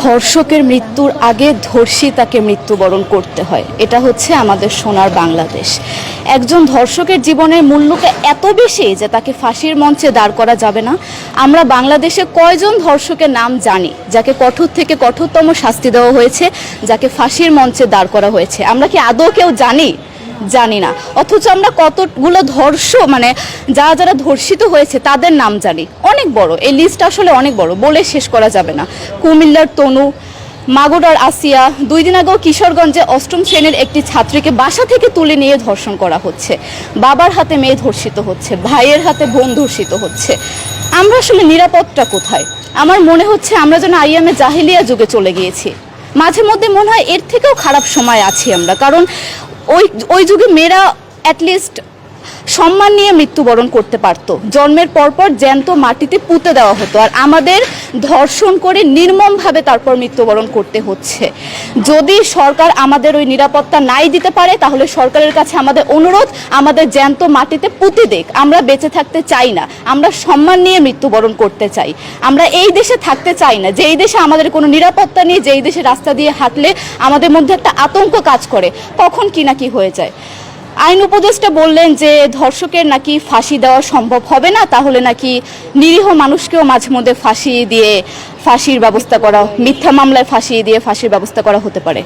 ধর্ষকের মৃত্যুর আগে ধর্ষিতাকে মৃত্যুবরণ করতে হয়। এটা হচ্ছে আমাদের সোনার বাংলাদেশ। একজন ধর্ষকের জীবনের মূল্যটা এত বেশি যে তাকে ফাঁসির মঞ্চে দাঁড় করা যাবে না। আমরা বাংলাদেশে কয়জন ধর্ষকের নাম জানি যাকে কঠোর থেকে কঠোরতম শাস্তি দেওয়া হয়েছে, যাকে ফাঁসির মঞ্চে দাঁড় করা হয়েছে? আমরা কি আদৌ কেউ জানি না। অথচ আমরা কতগুলো যারা ধর্ষিত হয়েছে তাদের নাম জানি, অনেক বড়। এই লিস্ট আসলে অনেক বড়, বলে শেষ করা যাবে না। কুমিল্লার তনু, মাগুরার আসিয়া, 2 দিন আগেও কিশোরগঞ্জে 8ম শ্রেণীর একটি ছাত্রীকে বাসা থেকে তুলে নিয়ে ধর্ষণ করা হচ্ছে। বাবার হাতে মেয়ে ধর্ষিত হচ্ছে, ভাইয়ের হাতে বোন ধর্ষিত হচ্ছে। আমরা আসলে নিরাপদটা কোথায়? আমার মনে হচ্ছে আমরা যেন আইয়ামে জাহিলিয়া যুগে চলে গিয়েছি। মাঝে মধ্যে মনে হয় এর থেকেও খারাপ সময় আছি আমরা, কারণ ওই যুগে মেয়েরা অ্যাটলিস্ট সম্মান নিয়ে মৃত্যুবরণ করতে পারত। জন্মের পরপর জ্যান্ত মাটিতে পুঁতে দেওয়া হতো, আর আমাদের ধর্ষণ করে নির্মমভাবে তারপর মৃত্যুবরণ করতে হচ্ছে। যদি সরকার আমাদের ওই নিরাপত্তা নাই দিতে পারে, তাহলে সরকারের কাছে আমাদের অনুরোধ, আমাদের জ্যান্ত মাটিতে পুঁতে দেখ। আমরা বেঁচে থাকতে চাই না, আমরা সম্মান নিয়ে মৃত্যুবরণ করতে চাই। আমরা এই দেশে থাকতে চাই না যে এই দেশে আমাদের কোনো নিরাপত্তা নেই, যে এই দেশে রাস্তা দিয়ে হাঁটলে আমাদের মধ্যে একটা আতঙ্ক কাজ করে, কখন কি না কি হয়ে যায়। আইন উপদেষ্টা বললেন যে ধর্ষকের নাকি ফাঁসি দেওয়া সম্ভব হবে না, তাহলে নাকি নিরীহ মানুষকেও মাঝে মধ্যে ফাঁসির ব্যবস্থা করা, মিথ্যা মামলায় ফাঁসিয়ে দিয়ে ফাঁসির ব্যবস্থা করা হতে পারে।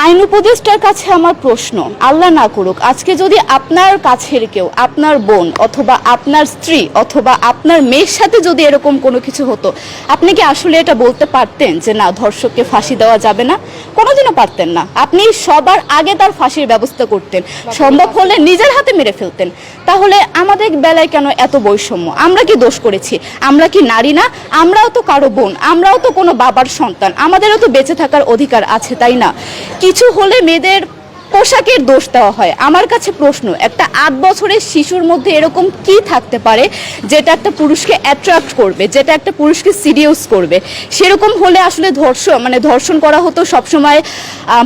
আইন উপদেষ্টার কাছে আমার প্রশ্ন, আল্লাহ না করুক আজকে যদি আপনার কাছের কেউ, আপনার বোন অথবা আপনার স্ত্রী অথবা আপনার মেয়ের সাথে যদি এরকম কোনো কিছু হতো, আপনি কি আসলে এটা বলতে পারতেন যে না, ধর্ষককে ফাঁসি দেওয়া যাবে না? কোনোদিনও পারতেন না। আপনি সবার আগে তার ফাঁসির ব্যবস্থা করতেন, সম্ভব হলে নিজের হাতে মেরে ফেলতেন। তাহলে আমাদের বেলায় কেন এত বৈষম্য? আমরা কি দোষ করেছি? আমরা কি নারী না? আমরাও তো কারো বোন, আমরাও তো কোনো বাবার সন্তান, আমাদেরও তো বেঁচে থাকার অধিকার আছে, তাই না? কিছু হলে মেয়েদের পোশাকের দোষ দেওয়া হয়। আমার কাছে প্রশ্ন, একটা 8 বছরের শিশুর মধ্যে এরকম কি থাকতে পারে যেটা একটা পুরুষকে অ্যাট্রাক্ট করবে, যেটা একটা পুরুষকে সিডিউস করবে? সেরকম হলে আসলে ধর্ষণ করা হতো সবসময়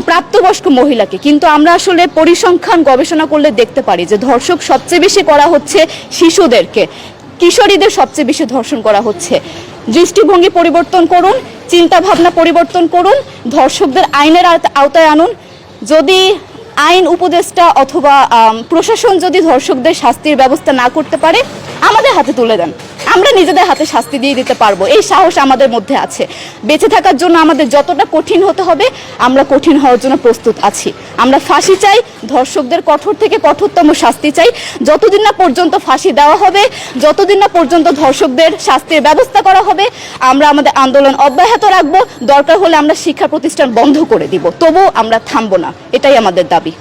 প্রাপ্তবয়স্ক মহিলাকে। কিন্তু আমরা আসলে পরিসংখ্যান গবেষণা করলে দেখতে পারি যে ধর্ষক সবচেয়ে বেশি করা হচ্ছে শিশুদেরকে, কিশোরীদের সবচেয়ে বেশি ধর্ষণ করা হচ্ছে। দৃষ্টিভঙ্গি পরিবর্তন করুন, চিন্তা ভাবনা পরিবর্তন করুন, ধর্ষকদের আইনের আওতায় আনুন। যদি আইন উপদেষ্টা অথবা প্রশাসন যদি ধর্ষকদের শাস্তির ব্যবস্থা না করতে পারে, আমাদের হাতে তুলে দেন, আমরা নিজেদের হাতে শাস্তি দিয়ে দিতে পারবো। এই সাহস আমাদের মধ্যে আছে। বেঁচে থাকার জন্য আমাদের যতটা কঠিন হতে হবে, আমরা কঠিন হওয়ার জন্য প্রস্তুত আছি। আমরা ফাঁসি চাই, ধর্ষকদের কঠোর থেকে কঠোরতম শাস্তি চাই। যতদিন না পর্যন্ত ফাঁসি দেওয়া হবে, যতদিন না পর্যন্ত ধর্ষকদের শাস্তির ব্যবস্থা করা হবে, আমরা আমাদের আন্দোলন অব্যাহত রাখবো। দরকার হলে আমরা শিক্ষা প্রতিষ্ঠান বন্ধ করে দিব, তবুও আমরা থামবো না। এটাই আমাদের দাবি।